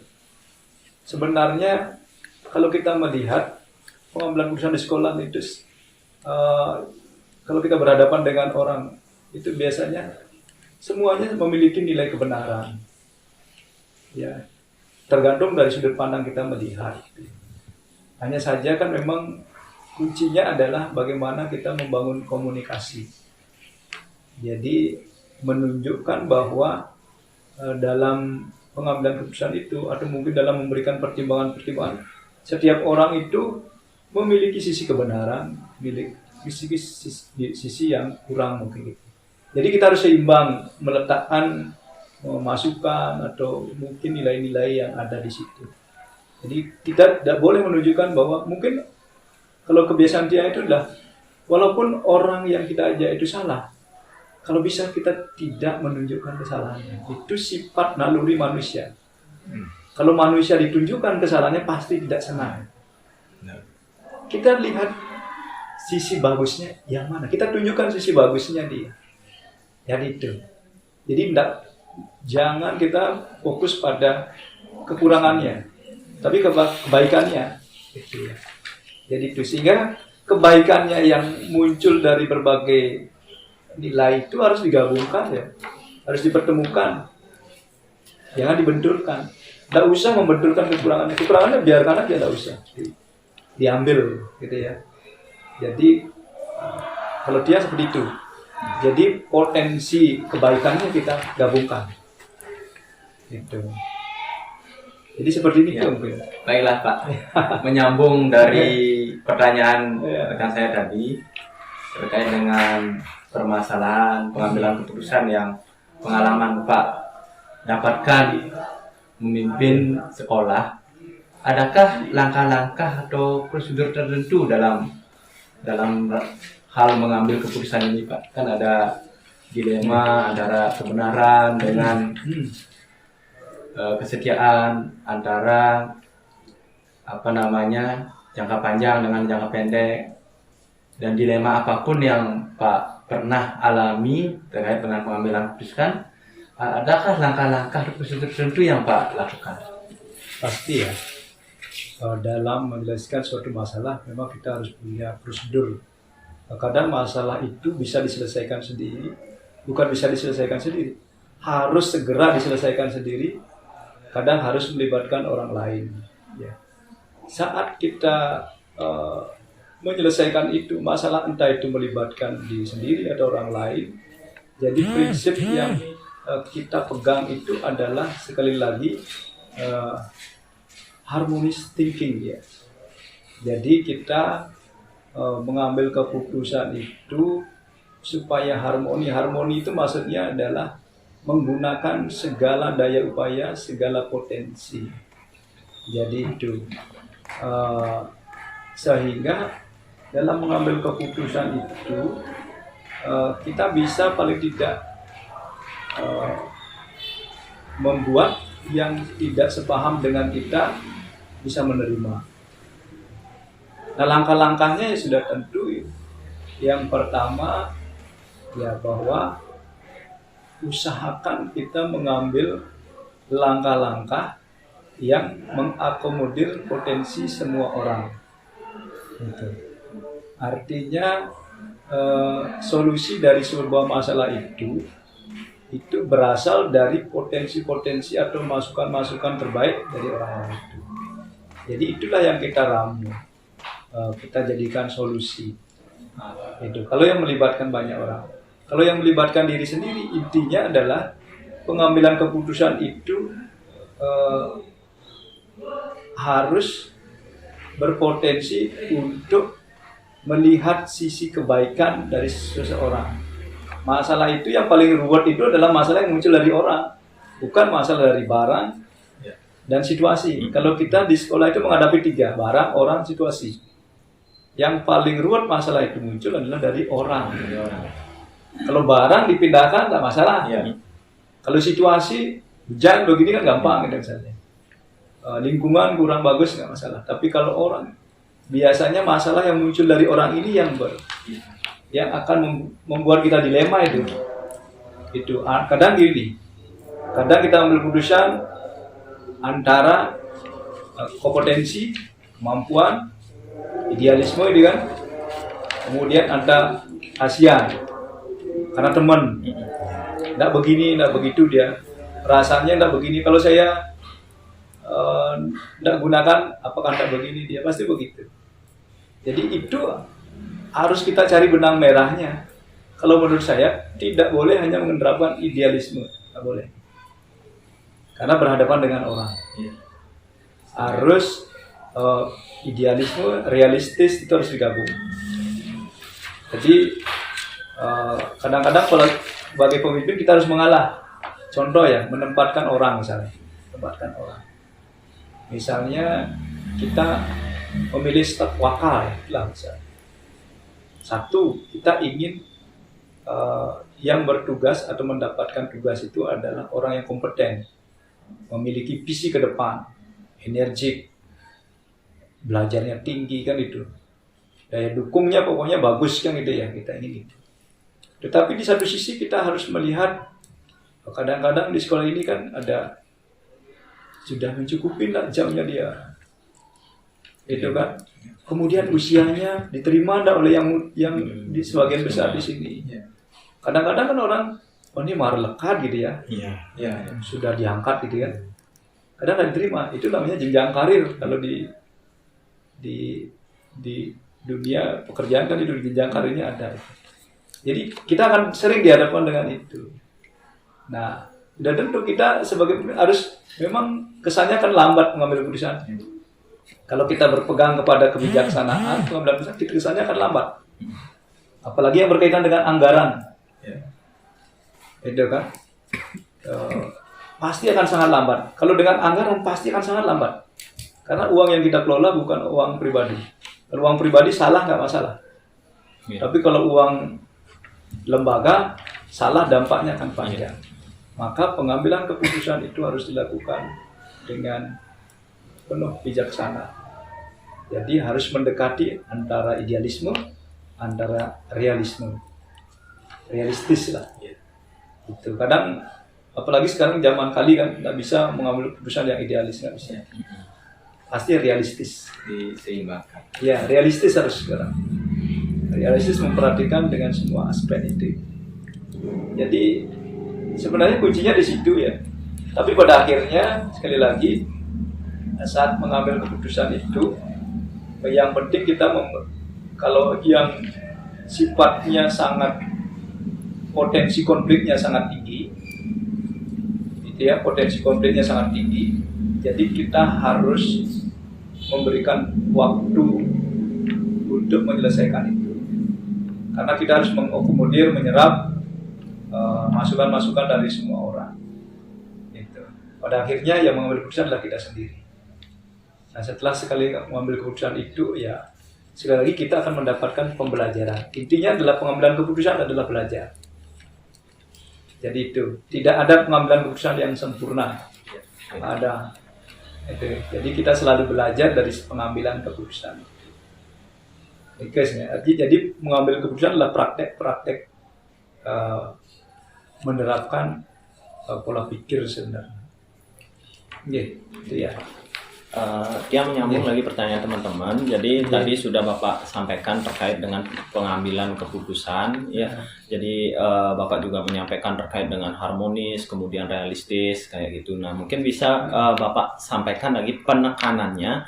Sebenarnya kalau kita melihat pengambilan keputusan di sekolah itu, kalau kita berhadapan dengan orang itu biasanya semuanya memiliki nilai kebenaran. Ya, tergantung dari sudut pandang kita melihat. Hanya saja kan memang kuncinya adalah bagaimana kita membangun komunikasi. Jadi menunjukkan bahwa dalam pengambilan keputusan itu atau mungkin dalam memberikan pertimbangan-pertimbangan, setiap orang itu memiliki sisi kebenaran, sisi yang kurang mungkin. Jadi kita harus seimbang meletakkan masukan atau mungkin nilai-nilai yang ada di situ. Jadi kita tidak boleh menunjukkan bahwa mungkin kalau kebiasaan dia itu adalah walaupun orang yang kita ajak itu salah, kalau bisa kita tidak menunjukkan kesalahannya. Itu sifat naluri manusia. Kalau manusia ditunjukkan kesalahannya pasti tidak senang. Kita lihat sisi bagusnya yang mana. Kita tunjukkan sisi bagusnya dia. Yang itu. Jadi jangan kita fokus pada kekurangannya, tapi kebaikannya. Gitu ya. Jadi itu sehingga kebaikannya yang muncul dari berbagai nilai itu harus digabungkan ya, harus dipertemukan, jangan dibenturkan. Tidak usah membenturkan kekurangannya biarkan aja, tidak usah diambil gitu ya. Jadi kalau dia seperti itu, jadi potensi kebaikannya kita gabungkan. Gitu. Jadi seperti ini ya. mungkin. Baiklah Pak, menyambung dari pertanyaan rekan saya tadi, terkait dengan permasalahan pengambilan keputusan yang pengalaman Pak dapatkan memimpin sekolah, adakah langkah-langkah atau prosedur tertentu dalam hal mengambil keputusan ini, Pak? Kan ada dilema antara kebenaran dengan kesetiaan, antara jangka panjang dengan jangka pendek, dan dilema apapun yang Pak pernah alami terkait dengan pengambilan keputusan, adakah langkah-langkah atau prosedur tertentu yang Pak lakukan? Pasti ya, dalam menjelaskan suatu masalah memang kita harus punya prosedur. Kadang masalah itu bisa diselesaikan sendiri, bukan bisa diselesaikan sendiri, harus segera diselesaikan sendiri, kadang harus melibatkan orang lain ya. Saat kita menyelesaikan itu masalah, entah itu melibatkan diri sendiri atau orang lain, jadi prinsip yang kita pegang itu adalah sekali lagi harmonious thinking ya. Jadi kita mengambil keputusan itu supaya harmoni. Harmoni itu maksudnya adalah menggunakan segala daya upaya, segala potensi. Jadi itu sehingga dalam mengambil keputusan itu kita bisa paling tidak membuat yang tidak sepaham dengan kita bisa menerima. Nah, langkah-langkahnya ya sudah tentu. Yang pertama ya bahwa usahakan kita mengambil langkah-langkah yang mengakomodir potensi semua orang. Gitu. Artinya solusi dari sebuah masalah itu berasal dari potensi-potensi atau masukan-masukan terbaik dari orang-orang itu. Jadi itulah yang kita ramu, kita jadikan solusi. Itu kalau yang melibatkan banyak orang. Kalau yang melibatkan diri sendiri, intinya adalah pengambilan keputusan itu harus berpotensi untuk melihat sisi kebaikan dari seseorang. Masalah itu yang paling ruwet itu adalah masalah yang muncul dari orang, bukan masalah dari barang dan situasi. Kalau kita di sekolah itu menghadapi 3, barang, orang, situasi. Yang paling ruwet masalah itu muncul adalah dari orang. Kalau barang dipindahkan tak masalah. Kalau situasi hujan begini kan gampang gitu misalnya. Lingkungan kurang bagus nggak masalah. Tapi kalau orang, biasanya masalah yang muncul dari orang ini yang akan membuat kita dilema itu. Kadang gini, kadang kita ambil keputusan antara kompetensi, kemampuan, idealisme itu kan, kemudian ada kasihan karena teman, nggak begini, nggak begitu dia, rasanya nggak begini. Kalau saya nggak gunakan, apakah nggak begini, dia pasti begitu. Jadi itu harus kita cari benang merahnya. Kalau menurut saya tidak boleh hanya menerapkan idealisme, nggak boleh, karena berhadapan dengan orang. Harus idealisme, realistis itu harus digabung. Jadi kadang-kadang kalau sebagai pemimpin kita harus mengalah. Contoh ya, menempatkan orang misalnya, Misalnya kita memilih staf wakal lah misalnya. Satu, kita ingin yang bertugas atau mendapatkan tugas itu adalah orang yang kompeten, memiliki visi ke depan, energik, belajarnya tinggi kan itu. Daya dukungnya pokoknya bagus kan gitu ya, kita ingin itu. Tetapi di satu sisi kita harus melihat, kadang-kadang di sekolah ini kan ada sudah mencukupi lah jamnya dia, itu kan. Kemudian usianya diterima enggak oleh yang di sebagian besar di sini. Kadang-kadang kan orang, ini marlekat gitu ya, sudah diangkat gitu kan. Kadang nggak diterima, itu namanya jenjang karir kalau di dunia pekerjaan kan itu jenjang karirnya ada. Jadi kita akan sering dihadapkan dengan itu. Nah, dan tentu kita sebagai harus memang kesannya kan lambat mengambil keputusan. Kalau kita berpegang kepada kebijaksanaan, pengambilan keputusan kesannya akan lambat. apalagi yang berkaitan dengan anggaran, itu kan pasti akan sangat lambat. Kalau dengan anggaran pasti akan sangat lambat, karena uang yang kita kelola bukan uang pribadi. Kalau uang pribadi salah nggak masalah, tapi kalau uang lembaga salah dampaknya akan panjang. Maka pengambilan keputusan itu harus dilakukan dengan penuh bijaksana. Jadi harus mendekati antara idealisme, antara realistis lah. Itu kadang, apalagi sekarang zaman kali kan nggak bisa mengambil keputusan yang idealis, nggak bisa. Pasti realistis. Diseimbangkan. Ya, realistis harus sekarang. Realistis memperhatikan dengan semua aspek itu. Jadi sebenarnya kuncinya di situ ya. Tapi pada akhirnya sekali lagi saat mengambil keputusan itu, yang penting kita kalau yang sifatnya sangat potensi konfliknya sangat tinggi, gitu ya, potensi konfliknya sangat tinggi. Jadi kita harus memberikan waktu untuk menyelesaikan itu, karena kita harus mengakomodir, menyerap masukan-masukan dari semua orang. Gitu. Pada akhirnya yang mengambil keputusan adalah kita sendiri. Nah, setelah sekali mengambil keputusan itu, ya sekali lagi kita akan mendapatkan pembelajaran. Intinya adalah pengambilan keputusan adalah belajar. Jadi itu tidak ada pengambilan keputusan yang sempurna. Ada. Itu. Jadi kita selalu belajar dari pengambilan keputusan. Jadi mengambil keputusan adalah praktek menerapkan pola pikir sebenarnya. Itu ya. Yang menyambung lagi pertanyaan teman-teman. Jadi tadi sudah Bapak sampaikan terkait dengan pengambilan keputusan, ya. Jadi Bapak juga menyampaikan terkait dengan harmonis, kemudian realistis kayak gitu. Nah, mungkin bisa Bapak sampaikan lagi penekanannya,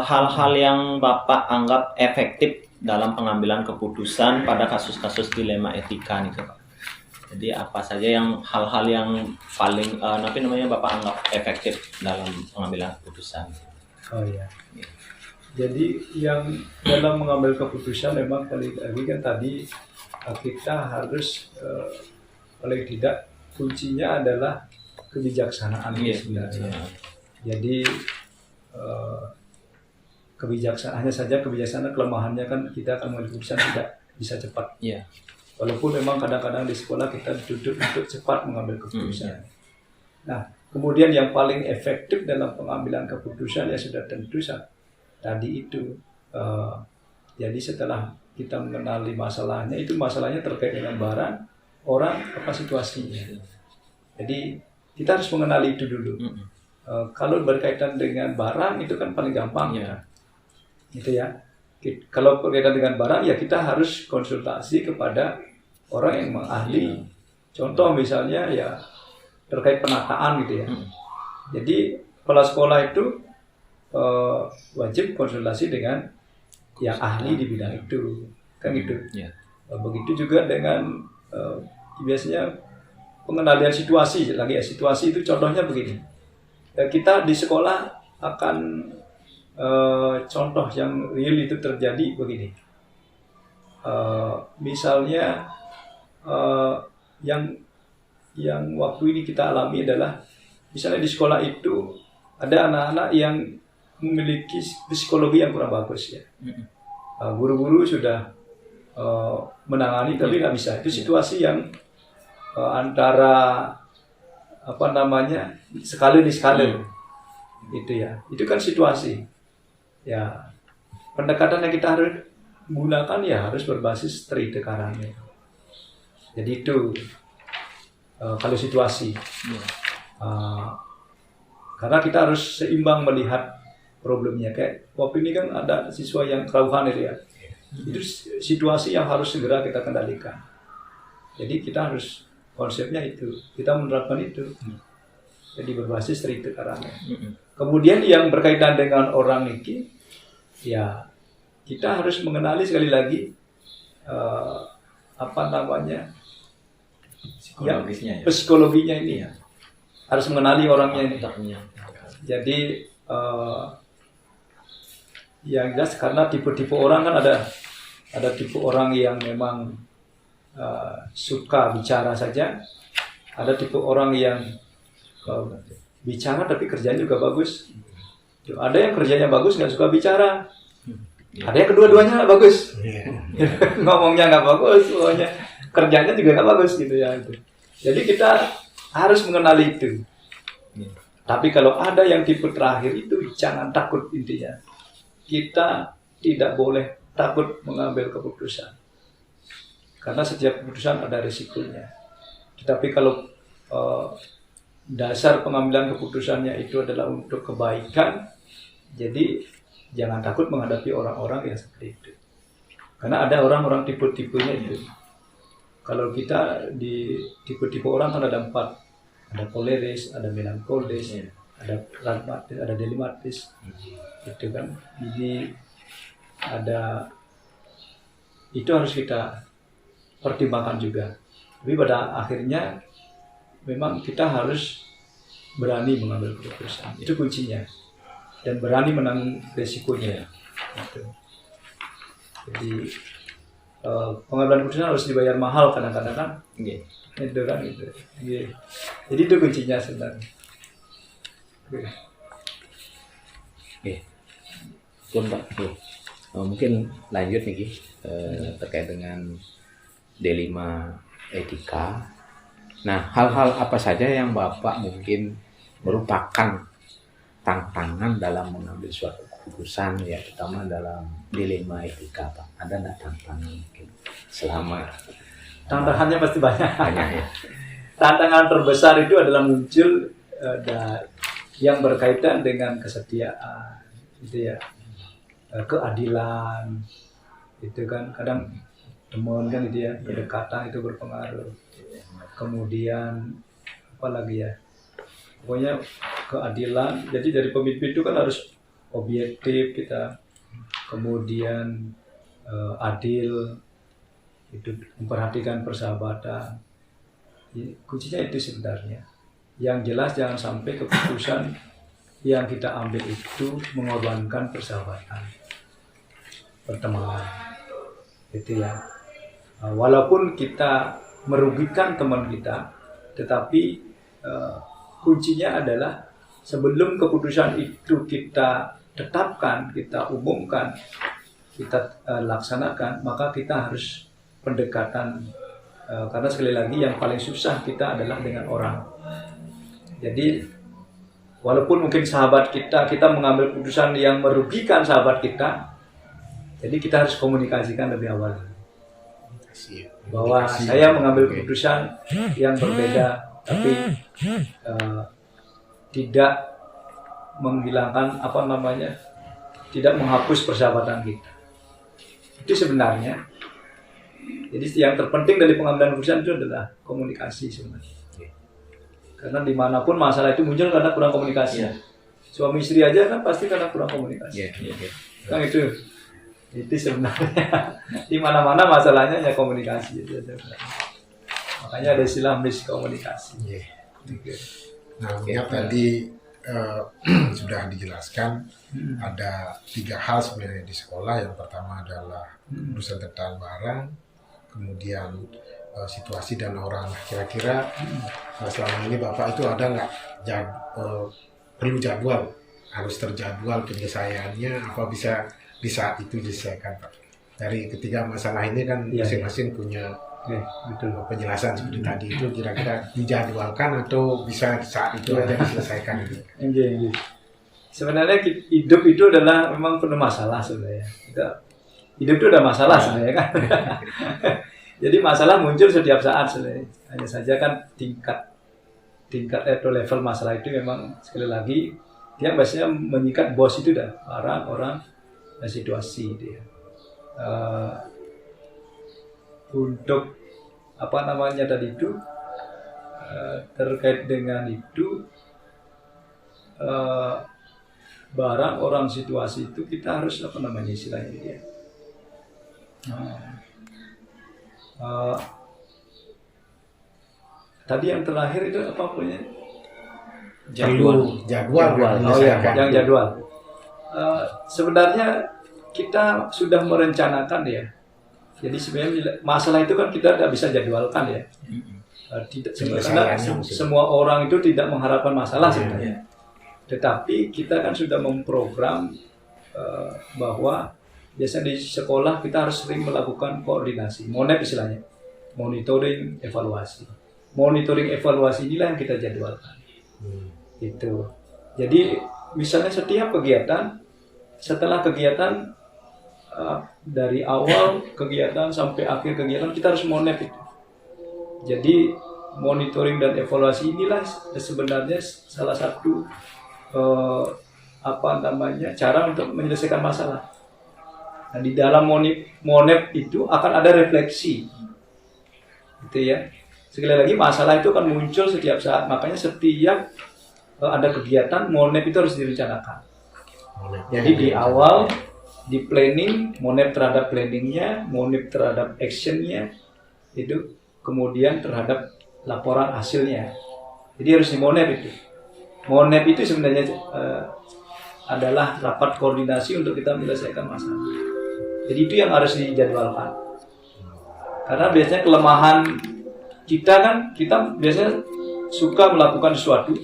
hal-hal yang Bapak anggap efektif dalam pengambilan keputusan pada kasus-kasus dilema etika nih, Pak. Jadi apa saja yang hal-hal yang paling Bapak anggap efektif dalam pengambilan keputusan? Oh ya. Jadi yang dalam mengambil keputusan memang paling lagi kan tadi kita harus paling tidak kuncinya adalah kebijaksanaan sebenarnya. Jadi kebijaksanaannya saja, kebijaksanaan kelemahannya kan kita akan mengambil keputusan tidak bisa cepat. Walaupun memang kadang-kadang di sekolah kita duduk untuk cepat mengambil keputusan. Nah, kemudian yang paling efektif dalam pengambilan keputusan ya sudah tentu tadi itu. Jadi setelah kita mengenali masalahnya, itu masalahnya terkait dengan barang, orang, apa situasinya. Jadi kita harus mengenali itu dulu. Kalau berkaitan dengan barang itu kan paling gampang ya. Gitu ya. Kalau berkaitan dengan barang ya kita harus konsultasi kepada orang yang ahli. Contoh misalnya ya terkait penataan gitu ya. Jadi kepala sekolah itu wajib konsultasi dengan yang ahli di bidang itu, kan gitu. Begitu juga dengan biasanya pengendalian situasi. Situasi itu contohnya begini. Kita di sekolah akan contoh yang real itu terjadi begini. Misalnya yang waktu ini kita alami adalah misalnya di sekolah itu ada anak-anak yang memiliki psikologi yang kurang bagus ya. Guru-guru sudah menangani tapi nggak bisa. Itu situasi yang antara sekali itu ya. Itu kan situasi. Ya, pendekatan yang kita harus gunakan ya harus berbasis trite karangnya. Jadi itu kalau situasi. Karena kita harus seimbang melihat problemnya. Kayak waktu ini kan ada siswa yang kerauhan itu ya. Itu situasi yang harus segera kita kendalikan. Jadi kita harus konsepnya itu. Kita menerapkan itu. Jadi berbasis trite karangnya. Kemudian yang berkaitan dengan orang ini, ya kita harus mengenali sekali lagi psikologinya ini ya. Harus mengenali orangnya ini. Jadi yang jelas karena tipe-tipe orang kan ada Ada tipe orang yang memang suka bicara saja. Ada tipe orang yang bicara tapi kerjanya juga bagus. Ada yang kerjanya bagus nggak suka bicara. Ada yang kedua-duanya nggak bagus. Ngomongnya nggak bagus, pokoknya kerjanya juga nggak bagus gitu ya. Jadi kita harus mengenali itu. Tapi kalau ada yang tipe terakhir itu jangan takut intinya. Kita tidak boleh takut mengambil keputusan. Karena setiap keputusan ada risikonya. Tetapi kalau dasar pengambilan keputusannya itu adalah untuk kebaikan, jadi jangan takut menghadapi orang-orang yang seperti itu. Karena ada orang-orang tipe-tipenya itu. Kalau kita di tipe-tipe orang kan ada 4. Ada koleris, ada melankolis, ada pragmatis, ada dilematis, itu kan. Jadi ada itu harus kita pertimbangkan juga. Tapi pada akhirnya memang kita harus berani mengambil keputusan. Itu kuncinya. Dan berani menanggung resikonya. Gitu. Jadi pengambilan keputusan harus dibayar mahal kadang-kadang kan. Itu kan gitu. Jadi itu kuncinya sebenarnya. Pun Pak. Mungkin lanjut nih Ki, terkait dengan D5 etika. Nah, hal-hal apa saja yang Bapak mungkin merupakan tantangan dalam mengambil suatu keputusan, ya terutama dalam dilema etika, Pak? Ada nggak tantangan mungkin selama? Tantangannya pasti banyak. Banyak ya. Tantangan terbesar itu adalah muncul yang berkaitan dengan kesetiaan, gitu ya, keadilan, itu kan kadang teman kan gitu ya, kedekatan itu berpengaruh. Kemudian apa lagi ya? Pokoknya keadilan. Jadi dari pemimpin itu kan harus objektif kita, kemudian adil, itu memperhatikan persahabatan. Kuncinya itu sebenarnya. Yang jelas jangan sampai keputusan yang kita ambil itu mengorbankan persahabatan, pertemanan, itu ya. Walaupun kita merugikan teman kita, tetapi kuncinya adalah sebelum keputusan itu kita tetapkan, kita umumkan, kita laksanakan, maka kita harus pendekatan, karena sekali lagi yang paling susah kita adalah dengan orang. Jadi walaupun mungkin sahabat kita mengambil keputusan yang merugikan sahabat kita, jadi kita harus komunikasikan lebih awal bahwa saya mengambil keputusan yang berbeda, tapi tidak menghilangkan tidak menghapus persahabatan kita. Itu sebenarnya. Jadi yang terpenting dari pengambilan keputusan itu adalah komunikasi sebenarnya. Karena dimanapun masalah itu muncul karena kurang komunikasi. Suami istri aja kan pasti karena kurang komunikasi. Kan itu sebenarnya di mana-mana masalahnya ya komunikasi. Makanya ada istilah miskomunikasi. Nah, tadi sudah dijelaskan ada 3 hal sebenarnya di sekolah. Yang pertama adalah urusan tentang barang, kemudian situasi dan orang. Kira-kira selama ini Bapak itu ada nggak perlu jadwal, harus terjadwal penyelesaiannya, apa bisa di saat itu diselesaikan, Pak? Dari ketiga masalah ini kan masing-masing punya penjelasan seperti tadi, itu kira-kira dijadwalkan atau bisa saat itu aja diselesaikan gitu. Sebenarnya hidup itu adalah memang penuh masalah sebenarnya. Hidup itu ada masalah sebenarnya kan. Jadi masalah muncul setiap saat sebenarnya. Hanya saja kan tingkat atau level masalah itu memang sekali lagi dia biasanya mengikat bos itu dah orang dan situasi dia. Untuk tadi itu terkait dengan itu barang, orang, situasi itu kita harus istilahnya dia. Tadi yang terakhir itu apa punya? Jadwal. Oh ya, yang jadwal. Sebenarnya kita sudah merencanakan ya Jadi sebenarnya masalah itu kan kita tidak bisa jadwalkan ya. Tidak karena semua orang itu tidak mengharapkan masalah sebenarnya. Tetapi kita kan sudah memprogram bahwa biasanya di sekolah kita harus sering melakukan koordinasi, MONEP istilahnya, monitoring evaluasi. Monitoring evaluasi inilah yang kita jadwalkan. Itu. Jadi misalnya setiap kegiatan, setelah kegiatan dari awal kegiatan sampai akhir kegiatan kita harus MONEP itu. Jadi monitoring dan evaluasi inilah sebenarnya salah satu cara untuk menyelesaikan masalah. Nah, di dalam MONEP itu akan ada refleksi, gitu ya. Sekali lagi masalah itu akan muncul setiap saat, makanya setiap ada kegiatan MONEP itu harus direncanakan. Jadi di awal di planning, MONEP terhadap planningnya, MONEP terhadap actionnya, itu kemudian terhadap laporan hasilnya. Jadi harus di MONEP itu. MONEP itu sebenarnya adalah rapat koordinasi untuk kita menyelesaikan masalah. Jadi itu yang harus dijadwalkan. Karena biasanya kelemahan kita kan, kita biasanya suka melakukan sesuatu,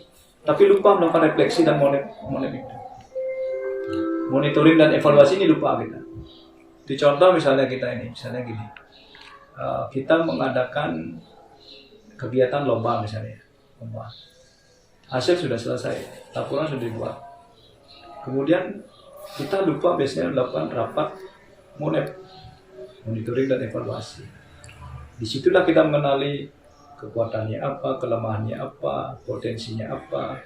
tapi lupa melakukan refleksi dan MONEP itu. Monitoring dan evaluasi ini lupa kita. Di contoh misalnya kita ini, misalnya gini, kita mengadakan kegiatan lomba misalnya, lomba. Hasil sudah selesai, laporan sudah dibuat. Kemudian kita lupa biasanya melakukan rapat MONEP, monitoring dan evaluasi. Disitulah kita mengenali kekuatannya apa, kelemahannya apa, potensinya apa,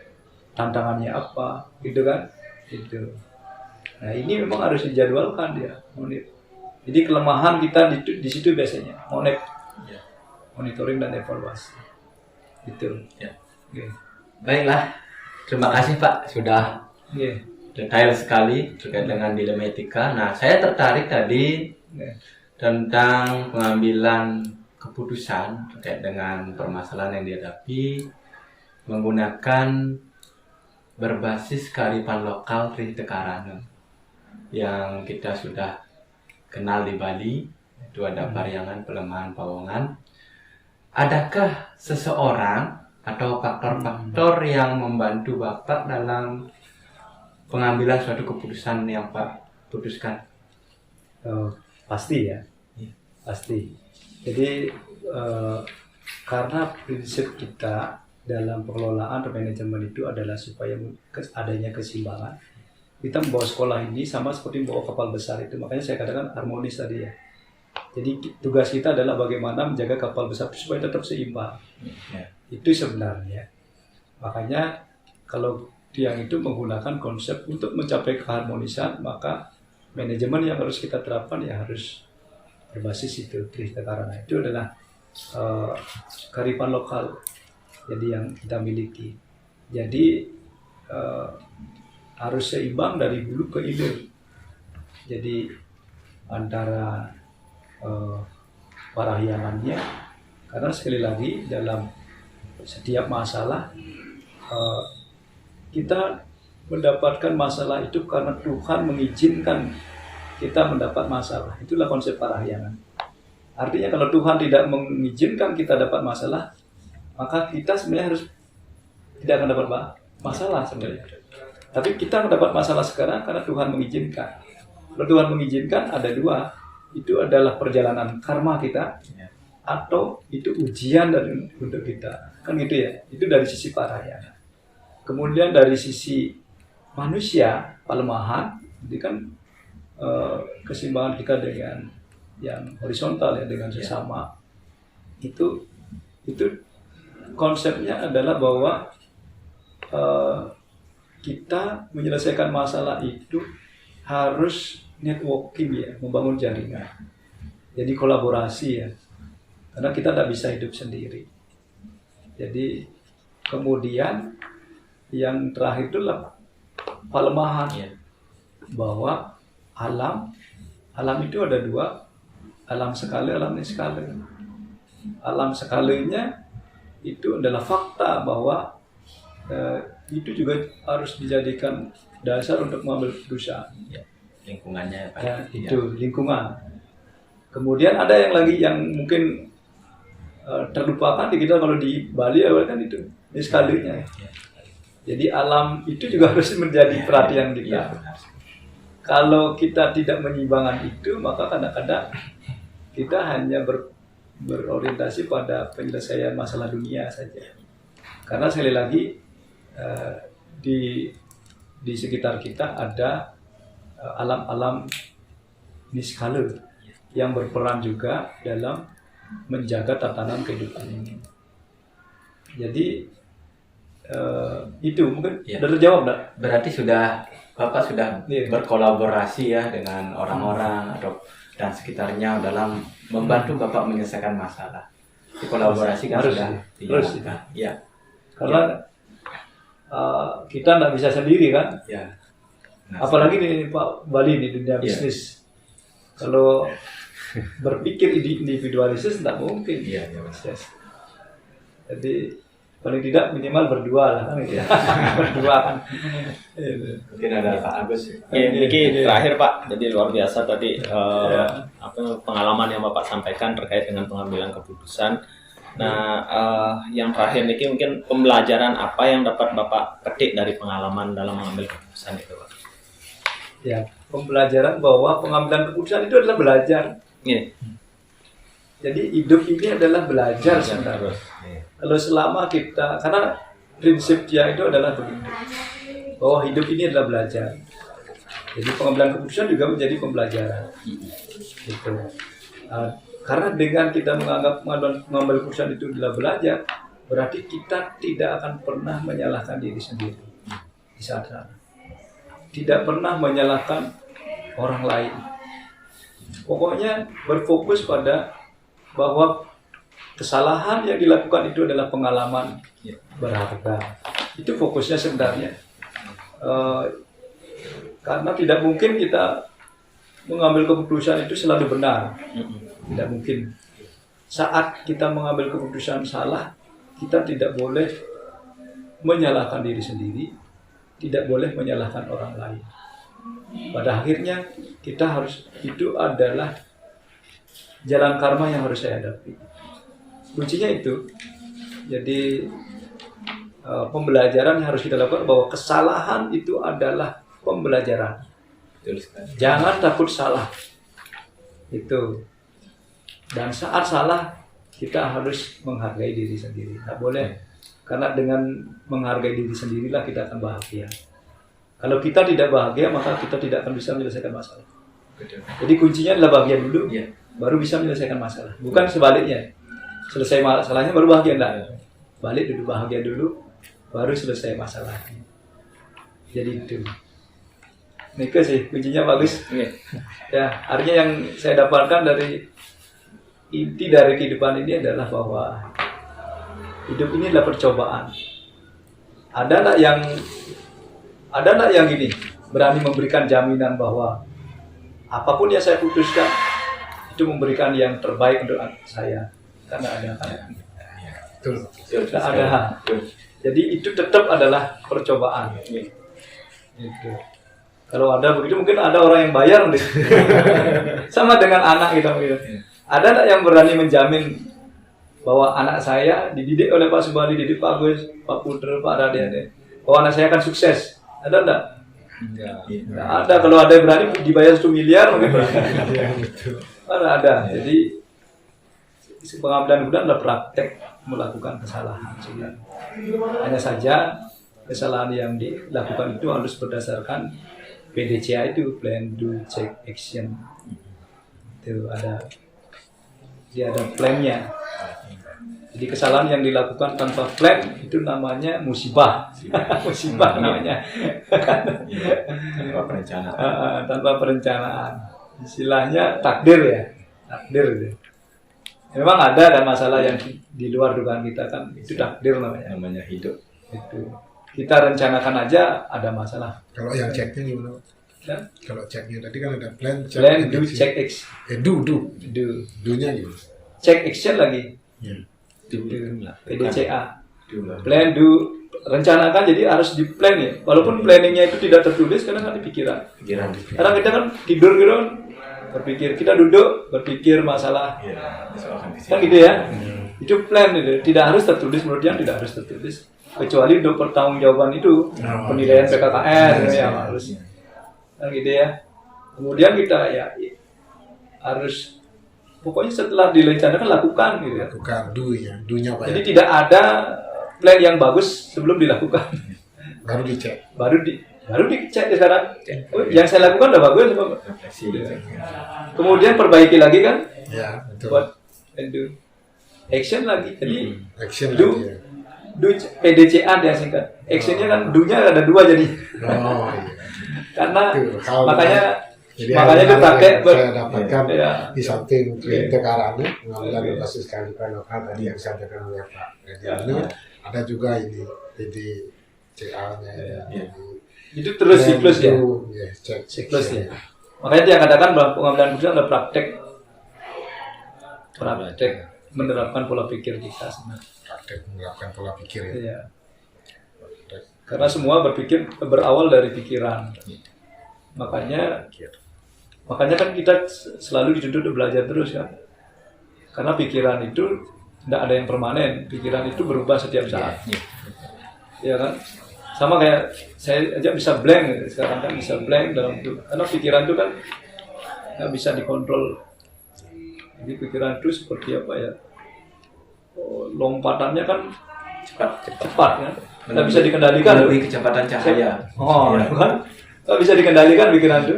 tantangannya apa, gitu kan? Gitu. Nah ini memang harus dijadwalkan dia, MONEP. Jadi kelemahan kita di situ biasanya MONEP, monitoring dan evaluasi. Itu. Ya. Okay. Baiklah, terima kasih Pak sudah Yeah. detail sekali terkait dengan dilema etika. Nah, saya tertarik tadi tentang pengambilan keputusan terkait dengan permasalahan yang dihadapi menggunakan berbasis kearifan lokal Trihite yang kita sudah kenal di Bali. Itu ada Parihyangan, Pelemahan, Pawongan. Adakah seseorang atau faktor-faktor yang membantu Bapak dalam pengambilan suatu keputusan yang Pak putuskan? Pasti ya, pasti. Jadi karena prinsip kita dalam pengelolaan atau manajemen itu adalah supaya adanya keseimbangan. Kita membawa sekolah ini sama seperti membawa kapal besar itu, makanya saya katakan harmonis tadi ya. Jadi tugas kita adalah bagaimana menjaga kapal besar itu supaya tetap seimbang. Itu sebenarnya. Makanya kalau yang itu menggunakan konsep untuk mencapai keharmonisan, maka manajemen yang harus kita terapkan ya harus berbasis itu Trihite Karana. Itu adalah kearifan lokal jadi yang kita miliki. Jadi harus seimbang dari hulu ke hilir. Jadi antara parahyangannya, karena sekali lagi dalam setiap masalah kita mendapatkan masalah itu karena Tuhan mengizinkan kita mendapat masalah. Itulah konsep parahyangan. Artinya kalau Tuhan tidak mengizinkan kita dapat masalah, maka kita sebenarnya harus tidak akan dapat masalah sebenarnya. Tapi kita mendapat masalah sekarang karena Tuhan mengizinkan. Kalau Tuhan mengizinkan ada dua, itu adalah perjalanan karma kita atau itu ujian untuk kita. Kan gitu ya. Itu dari sisi parahyangan. Kemudian dari sisi manusia, pelemahan, itu kan keseimbangan kita dengan yang horizontal ya, dengan sesama. Itu konsepnya adalah bahwa kita menyelesaikan masalah itu harus networking ya, membangun jaringan. Jadi kolaborasi ya, karena kita tidak bisa hidup sendiri. Jadi kemudian yang terakhir itulah pelemahan ya, bahwa alam itu ada dua, alam sekali, alam niskala. Alam sekalinya itu adalah fakta bahwa itu juga harus dijadikan dasar untuk mengambil keputusan. Ya, lingkungannya Pak. Ya, itu lingkungan. Kemudian ada yang lagi yang mungkin terlupakan di kita, kalau di Bali awal kan itu sekalinya. Jadi alam itu juga harus menjadi perhatian kita. Kalau kita tidak menyeimbangkan itu, maka kadang-kadang kita hanya berorientasi pada penyelesaian masalah dunia saja. Karena sekali lagi di sekitar kita ada alam-alam niskala yang berperan juga dalam menjaga tatanan kehidupan ini. Jadi itu mungkin sudah terjawab, enggak? Berarti Bapak sudah berkolaborasi ya dengan orang-orang dan sekitarnya dalam membantu Bapak menyelesaikan masalah. Di kolaborasi kan harus, sudah terus ya. Karena kita nggak bisa sendiri kan. Ya. Nah, apalagi di Pak Bali di dunia bisnis. Kalau berpikir individualistis tidak mungkin. Iya. Jadi paling tidak minimal berdua lah kan. Berdua kan. mungkin ada Pak Agus. Ini terakhir Pak, jadi luar biasa tadi pengalaman yang Bapak sampaikan terkait dengan pengambilan keputusan. Nah, yang terakhir ini mungkin pembelajaran apa yang dapat Bapak petik dari pengalaman dalam mengambil keputusan itu, Pak? Ya, pembelajaran bahwa pengambilan keputusan itu adalah belajar. Jadi hidup ini adalah belajar sebenarnya. Kalau selama kita, karena prinsipnya itu adalah begitu, bahwa hidup ini adalah belajar. Jadi pengambilan keputusan juga menjadi pembelajaran. Gitu. Karena dengan kita menganggap mengambil keputusan itu adalah belajar, berarti kita tidak akan pernah menyalahkan diri sendiri di saat sana. Tidak pernah menyalahkan orang lain. Pokoknya berfokus pada bahwa kesalahan yang dilakukan itu adalah pengalaman berharga. Itu fokusnya sebenarnya. Karena tidak mungkin kita mengambil keputusan itu selalu benar. Tidak mungkin. Saat kita mengambil keputusan salah, kita tidak boleh menyalahkan diri sendiri, tidak boleh menyalahkan orang lain. Pada akhirnya kita harus, itu adalah jalan karma yang harus saya hadapi. Kuncinya itu. Jadi pembelajaran yang harus kita lakukan bahwa kesalahan itu adalah pembelajaran. Jangan takut salah. Itu. Dan saat salah kita harus menghargai diri sendiri. Tidak boleh. Karena dengan menghargai diri sendirilah kita akan bahagia. Kalau kita tidak bahagia, maka kita tidak akan bisa menyelesaikan masalah. Jadi kuncinya adalah bahagia dulu, baru bisa menyelesaikan masalah. Bukan sebaliknya. Selesai masalahnya baru bahagia, enggak. Balik dulu, bahagia dulu, baru selesai masalahnya. Jadi itu. Nika sih, kuncinya bagus. Ya, artinya yang saya dapatkan dari inti dari kehidupan ini adalah bahwa hidup ini adalah percobaan. Ada nggak yang gini berani memberikan jaminan bahwa apapun yang saya putuskan itu memberikan yang terbaik untuk saya? Karena ada kan? Tidak ada. Jadi itu tetap adalah percobaan. Itu. Kalau ada begitu mungkin ada orang yang bayar nih. Sama dengan anak kita mungkin. Ada nggak yang berani menjamin bahwa anak saya dididik oleh Pak Subali, dididik Pak Agus, Pak Putra, Pak Raden, bahwa anak saya akan sukses? Ada enggak? Enggak ada. Kalau ada yang berani dibayar 1 miliar mungkin berani. Ada. Jadi pengambilan keputusan adalah praktek melakukan kesalahan. Hanya saja kesalahan yang dilakukan itu harus berdasarkan PDCA itu, Plan, Do, Check, Action. Itu ada. Dia ada plan-nya. Jadi kesalahan yang dilakukan tanpa plan itu namanya musibah. Musibah namanya. Tanpa perencanaan. Tanpa perencanaan. Istilahnya takdir ya. Takdir itu. Memang ada kan masalah yang di luar dugaan kita kan, itu takdir namanya. Namanya hidup. Itu. Kita rencanakan aja ada masalah. Kalau yang ceknya gimana? Ya? Kalau ceknya tadi kan ada plan, Do, check, action. Do-nya gimana? Check, action lagi. PDCA. Plan, do, rencanakan, jadi harus di plan ya. Walaupun planningnya itu tidak tertulis, kadang kan di pikiran. Karena kita kan tidur gitu kan, berpikir, kita duduk berpikir masalah Ya, kan gitu ya. Itu plan itu, tidak harus tertulis, menurut yang tidak harus tertulis, kecuali untuk pertanggungjawaban itu penilaian PKKN ya harus kan gitu ya. Kemudian kita ya harus pokoknya setelah direncanakan lakukan gitu ya. Lakukan dunya Pak Jadi ya. tidak ada plan yang bagus sebelum dilakukan. Baru dicek. baru dicek sekarang. Oh, yang saya lakukan udah bagus apa? Kemudian perbaiki lagi kan, Ya, betul. buat do action lagi. Jadi Action do lagi ya. do PDCA dia singkat. Actionnya kan do-nya ada 2 jadi. Oh iya. Karena Tuh, kalau makanya Jadi makanya hal-hal dipakai yang saya dapatkan ya. di samping perintah karane pengambilan berbasis kearifan lokal tadi yang disampaikan oleh Pak Rediano, ada juga ini PDCA-nya ya. Itu terus siklus ya. Ya, cek Siklus ya. Makanya dia katakan bahwa pengambilan keputusan adalah praktek menerapkan pola pikir kita sebenarnya. Praktek menerapkan pola pikir ya. Iya. Karena semua berpikir berawal dari pikiran. Makanya kan kita selalu dituntut untuk belajar terus kan. Karena pikiran itu tidak ada yang permanen. Pikiran itu berubah setiap saat. Ya kan? Sama kayak saya aja bisa blank sekarang kan bisa blank dalam itu. Karena pikiran itu kan nggak bisa dikontrol. Jadi pikiran itu seperti apa ya? Lompatannya kan cepat kan? Nggak bisa dikendalikan. Lebih kecepatan cahaya. Oh, kan? Nggak bisa dikendalikan pikiran itu.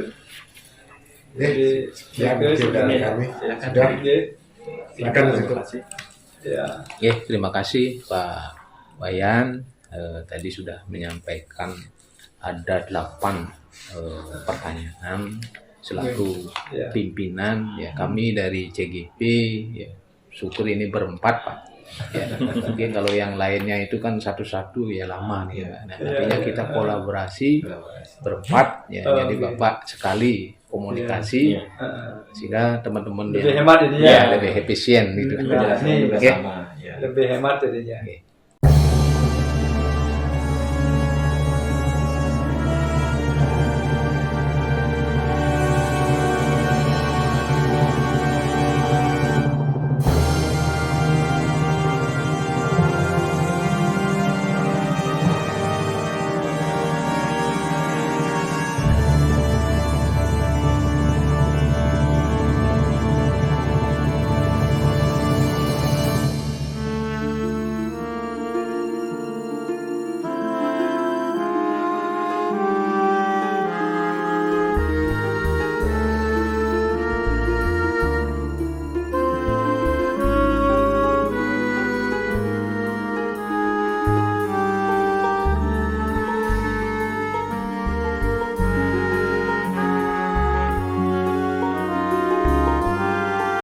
Jadi, Ya, mungkin dari kami. Sudah, Oke. silakan Mas Eko. Ya. Oke, terima kasih Pak Wayan. Tadi sudah menyampaikan ada 8 pertanyaan selaku Ya. pimpinan. Ya, kami dari CGP. Ya, syukur ini berempat Pak. Ya, mungkin kalau yang lainnya itu kan satu-satu ya lama nih. Nah, artinya kita kolaborasi berempat. Ya, jadi Oke. Bapak sekali komunikasi sehingga teman-teman Lebih yang hemat jadinya. ya lebih efisien gitu. Ya, ini Oke. lebih hemat jadinya. Oke.